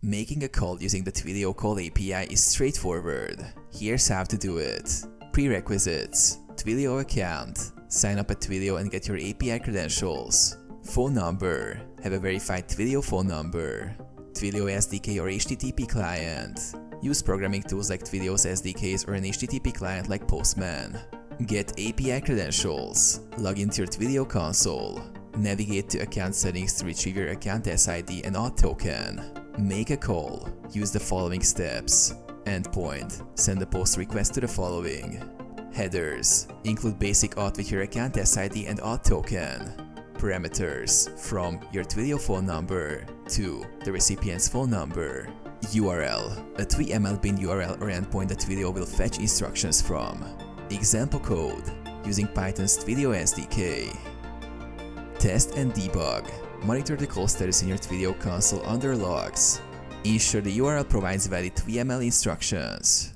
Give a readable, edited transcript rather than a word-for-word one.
Making a call using the Twilio Call API is straightforward. Here's how to do it. Prerequisites: Twilio account. Sign up at Twilio and get your API credentials. Phone number: have a verified Twilio phone number. Twilio SDK or HTTP client. Use programming tools like Twilio's SDKs or an HTTP client like Postman. Get API credentials. Log into your Twilio console. Navigate to account settings to retrieve your account SID and auth token. Make a call. Use the following steps. Endpoint: send a post request to the following. Headers: include basic auth with your account SID and auth token. Parameters: from your Twilio phone number to the recipient's phone number. URL: a 3ML bin URL or endpoint that Twilio will fetch instructions from. Example code: using Python's Twilio SDK. Test and debug: monitor the call status in your Twilio console under logs. Ensure the URL provides valid 3ML instructions.